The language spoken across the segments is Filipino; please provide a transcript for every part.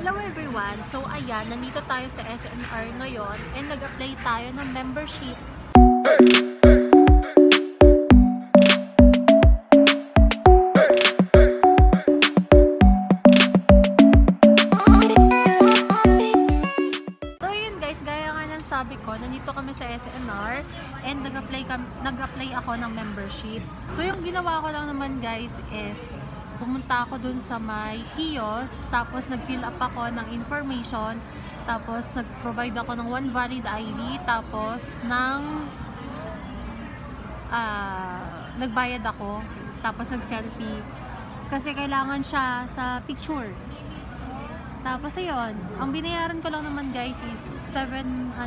Hello everyone! So ayan, nandito tayo sa SNR ngayon and nag-apply tayo ng membership. So yun guys, gaya nga ng sabi ko, nandito kami sa SNR and nag-apply ako ng membership. So yung ginawa ko lang naman guys is pumunta ako dun sa may kiosk, tapos nag-fill up ako ng information, tapos nag-provide ako ng one valid ID, tapos nagbayad ako, tapos nag-selfie kasi kailangan siya sa picture. Tapos ayun, ang binayaran ko lang naman guys is 750,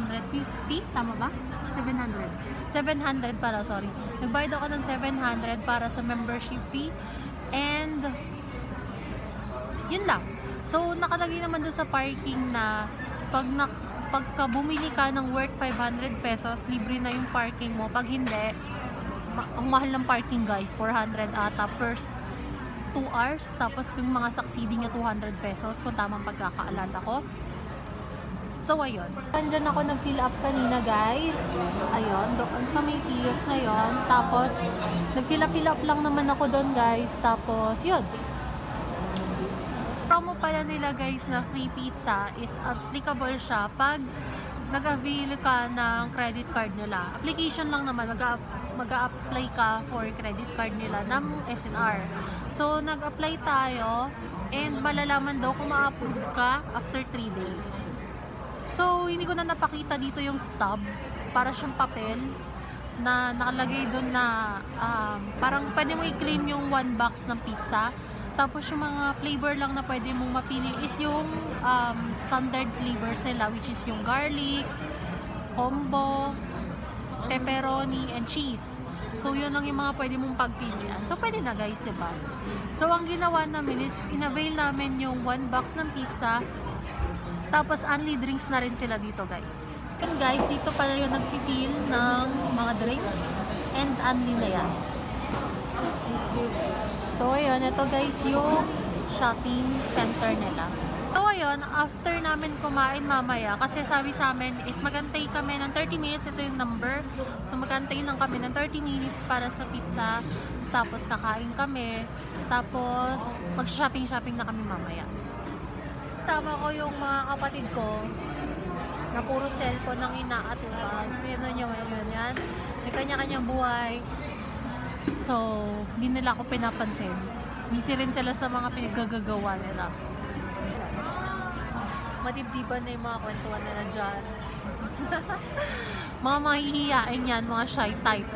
tama ba? 700 para, sorry. Nagbayad ako ng 700 para sa membership fee. And yun lang. So nakalagay naman doon sa parking na pagka bumili ka ng worth 500 pesos, libre na yung parking mo. Pag hindi, ang mahal ng parking guys, 400 ata per 2 hours. Tapos yung mga succeeding niya 200 pesos kung tamang pagkakaalala ko. So ayun, andyan ako nag-fill up kanina guys. Ayun, doon sa may kiosk na yun. Tapos nag-fill up lang naman ako doon guys. Tapos yun, promo pala nila guys na free pizza is applicable siya pag nag-avail ka ng credit card nila. Application lang naman, mag-a-apply ka for credit card nila ng SNR. So nag-apply tayo and malalaman daw kung ma-approve ka after 3 days. So, hindi ko na napakita dito yung stub. Para siyang papel na nakalagay doon na parang pwede mo i-claim yung 1 box ng pizza. Tapos yung mga flavor lang na pwede mong mapili is yung standard flavors nila, which is yung garlic, combo, pepperoni, and cheese. So, yun lang yung mga pwede mong pagpilian. So, pwede na guys, diba? So, ang ginawa namin is in-avail namin yung 1 box ng pizza. Tapos, only drinks na rin sila dito, guys. And guys, dito pala yung nag-fill ng mga drinks. And only na yan. So, ayun. Ito guys, yung shopping center nila. So, ayun. After namin kumain mamaya, kasi sabi sa amin is magantay kami ng 30 minutes. Ito yung number. So, magantay lang kami ng 30 minutes para sa pizza. Tapos, kakain kami. Tapos, mag-shopping na kami mamaya. Tama ko yung mga kapatid ko na puro cellphone ang inaatupan. Yan yan. May kanya-kanyang buhay. So, hindi nila ako pinapansin. Busy rin sila sa mga pinagagagawa nila. Madibdiban na yung mga kwentuhan nila dyan. Mga mahihiyain yan, mga shy type.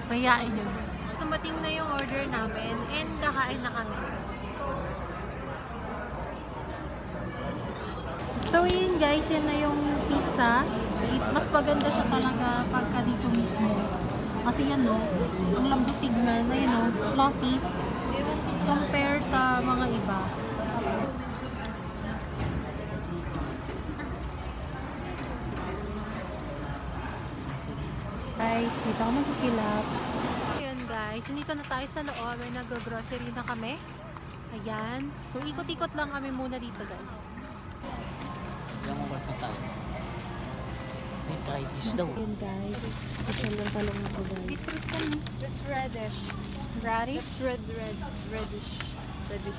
Mayain yun. Sumating na yung order namin and kakain na kami. So yun guys, yan na yung pizza. Mas maganda siya talaga pagka dito mismo. Kasi yan no, ang lambot tignan, ayun no, fluffy. Compare sa mga iba. Guys, dito ako mag-fill up. Ayan guys, nandito na tayo sa loob. May nag-grocery na kami. Ayan. So, ikot-ikot lang kami muna dito guys. Ilang oras na tayo? May try this daw. Ayan guys. Social lang talong ako guys. Beetroot kami. It's reddish. Radish? It's reddish. Okay.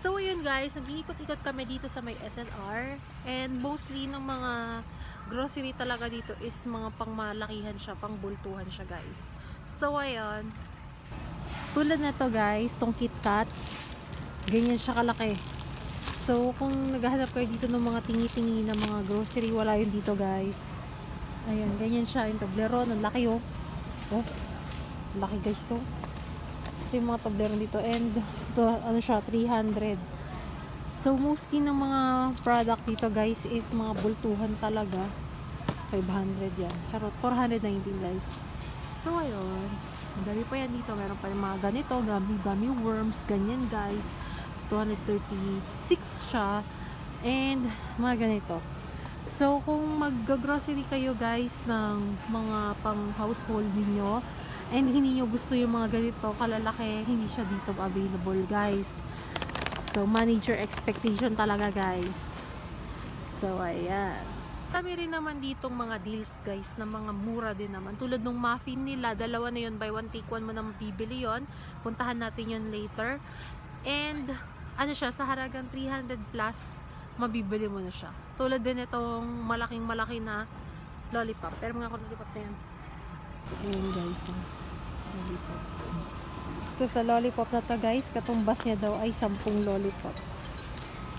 So yun guys, nag-iikot-ikot kami dito sa may SNR and mostly ng mga grocery talaga dito is mga pangmalakihan siya, pangbultuhan siya guys. So ayun, tulad na to guys, tong KitKat, ganyan siya kalaki. So kung naghahanap kayo dito ng mga tingi-tingi na mga grocery, wala yun dito guys. Ayan, ganyan siya, yung Toblerone, ang laki oh. Oh, laki guys oh. Ito yung mga Toblerone dito and ito, ano siya, 300. So mostly ng mga product dito guys is mga bultuhan talaga. 500 yan. Charot, 419 guys. So, ayun. Ang dami pa yan dito. Meron pa yung mga ganito, gummy worms, ganyan guys. So, 236 siya. And, mga ganito. So, kung mag-grocery kayo guys ng mga pang household niyo and hindi nyo gusto yung mga ganito kalalaki, hindi siya dito available guys. So, manage your expectation talaga guys. So, ayan. Kami rin naman ditong mga deals guys na mga mura din naman. Tulad ng muffin nila, dalawa na yun, buy one take one mo nang bibili yon. Puntahan natin yun later. And ano siya, sa haragang 300 plus, mabibili mo na siya. Tulad din itong malaking malaki na lollipop. Pero mga lollipop na yan. Ayan guys. Lollipop. So sa lollipop na to guys, katumbas niya daw ay 10 lollipop.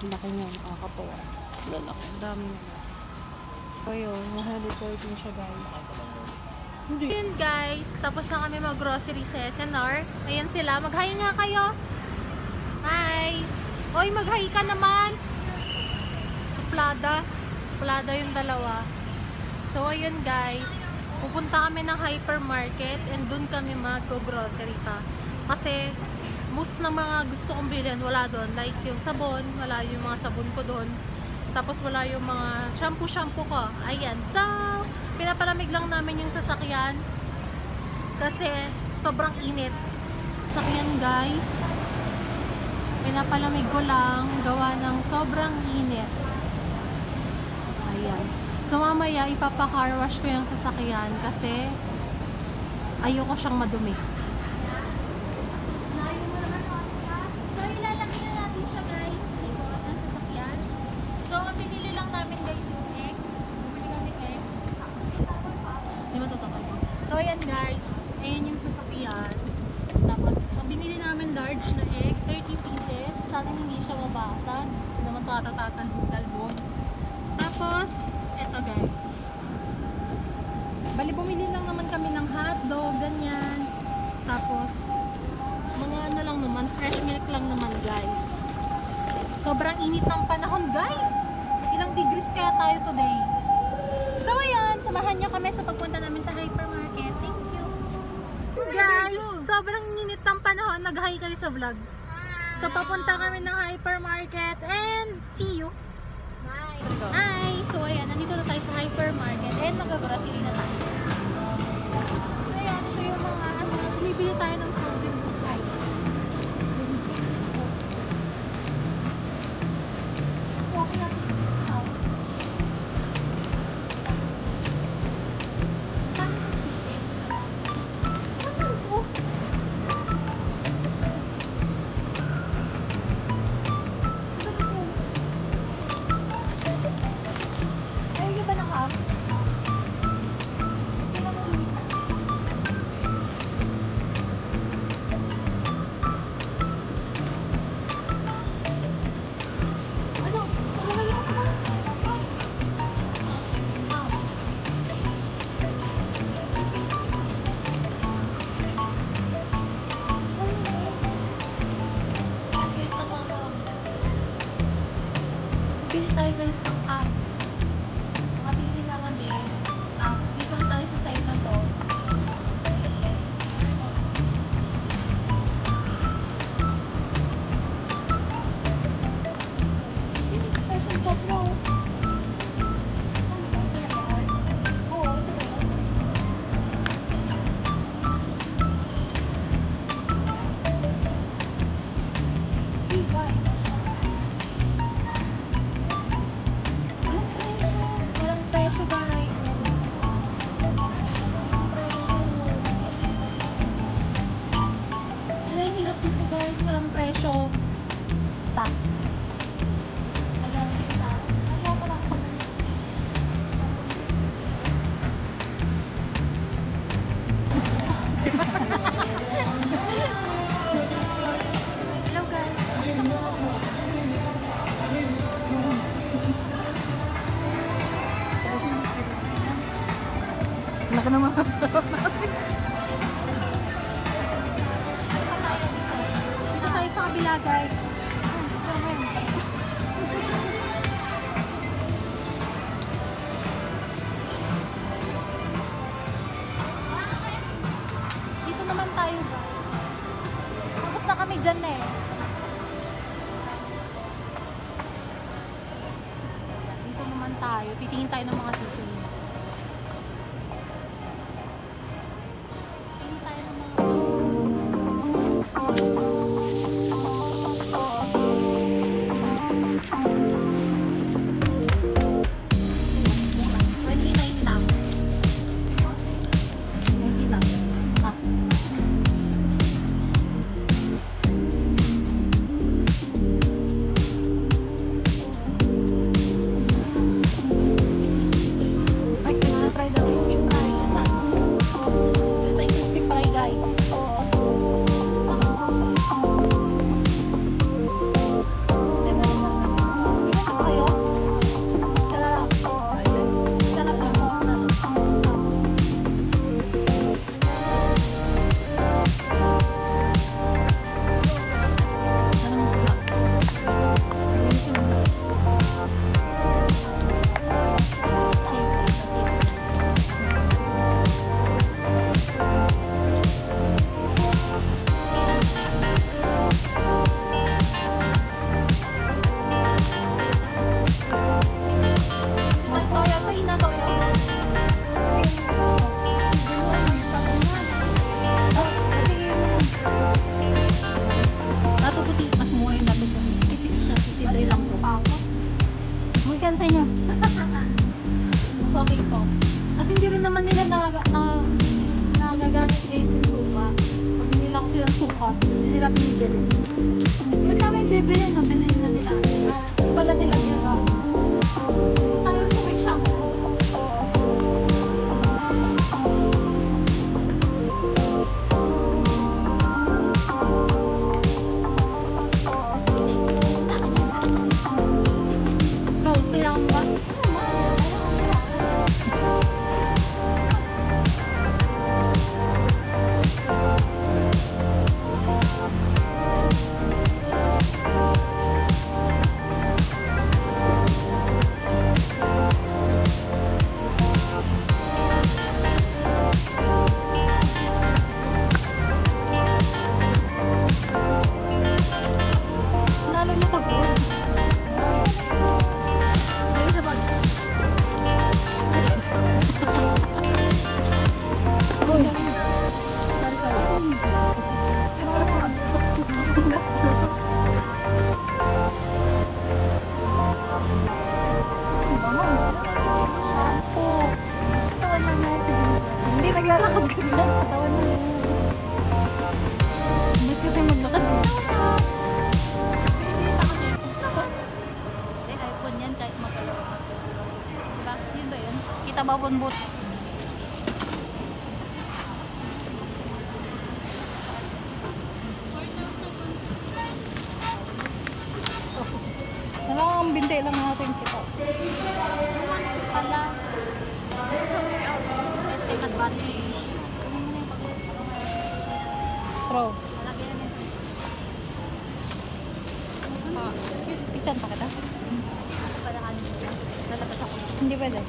Laki niya, nakakatawa. Lalaki. Ang dami na. So yun, 114 siya guys. Yun guys, tapos na kami mag-grocery sa SNR. Ayan sila, mag-hi nga kayo. Hi! Oy, mag-hi ka naman! Suplada yung dalawa. So ayun guys, pupunta kami ng hypermarket and dun kami mag-grocery pa. Kasi most ng mga gusto kong bilhin wala doon. Like yung sabon, wala yung mga sabon ko doon. Tapos wala yung mga shampoo ko. Ayan. So, pinapalamig lang namin yung sasakyan. Kasi, sobrang init. Sasakyan guys. Pinapalamig ko lang. Gawa ng sobrang init. Ayan. So, mamaya, ipapa-car wash ko yung sasakyan. Kasi, ayoko siyang madumi. So, ayan guys. Ayan yung sasakyan. Tapos, ang binili namin large na egg, 30 pieces. Sana hindi siya mabasa. Hindi naman ito atatatalbog. Tapos, eto guys. Bali, bumili lang naman kami ng hotdog, ganyan. Tapos, mga ano lang naman, fresh milk lang naman guys. Sobrang init ng panahon guys. Ilang degrees kaya tayo today? So ayan, samahan niyo kami sa pagpunta namin sa hypermarket. Thank you. Guys, sobrang init ng panahon. Nag-hi kayo sa vlog. So papunta kami ng hypermarket and see you. Bye. Hi! So ayan, nandito na tayo sa hypermarket and mag-grocery na tayo. So ayan, ito yung mga bumibili tayo ng frozen food. Walk natin. Bili tayo guys ng app. Mabili naman din. Tapos dito tayo sa side na to. Ini sa fashion shop mo. Oo, ito ba yan? Hey guys. Walang presyo guys. Ay, hirap dito guys. Walang presyo. Ta. Alam kita. Ayaw ko lang. Hello guys. Laki naman kasarap natin. Dito tayo sa kabila guys. dyan eh. Dito naman tayo. Titingin tayo ng mga siswing. Titingin tayo ng mga... sa inyo. Okay po. Kasi hindi rin naman nila nagagamit guys yung suka. Pag nila ko silang suka, hindi nila pinibili. Ba't namin bibili? Nabili na nila. Pala nila nila. Ano sa may shampoo? Naglalakad ka na. Katawan mo. Ba't kasi maglakad mo? iPhone yan kahit magalaw ka. Diba? Yun ba yun? Kita ba bunbut? Ang binte lang natin kita. Pala. Kasi advantage. Pro. Malaki naman. Isan pa kita? Palakan mo. Lalabas ako. Hindi pwede.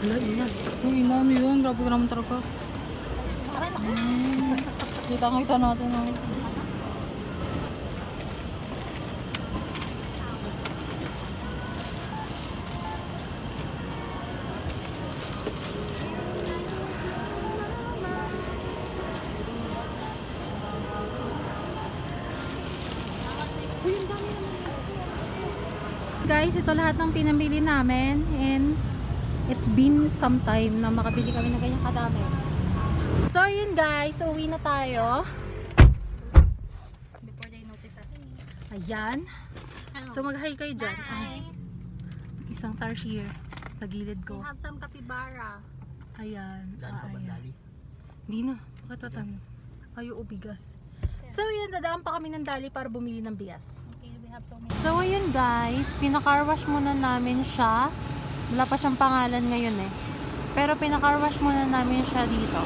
Wala. Uy, mami yun. Grabe ka naman talaga. Sasaran ako. Kita natin. Guys, ito lahat ng pinamili namin and it's been some time na makabili kami ng ganyan kadami. So yun guys, uwi na tayo. Before they notice us. Ayan. So mag-hi kayo dyan. Ay, isang tarsier sa gilid ko. We have some capybara. Ayan. Daan ka ba, Ayan. Dali? Hindi na. Bakit matano? Ay, bigas. So yun, dadaan pa kami ng Dali para bumili ng bigas. Okay, we have so many. So ayun guys, pinakarwash muna namin siya. Wala pa siyang pangalan ngayon eh. Pero pinakarwash muna namin siya dito.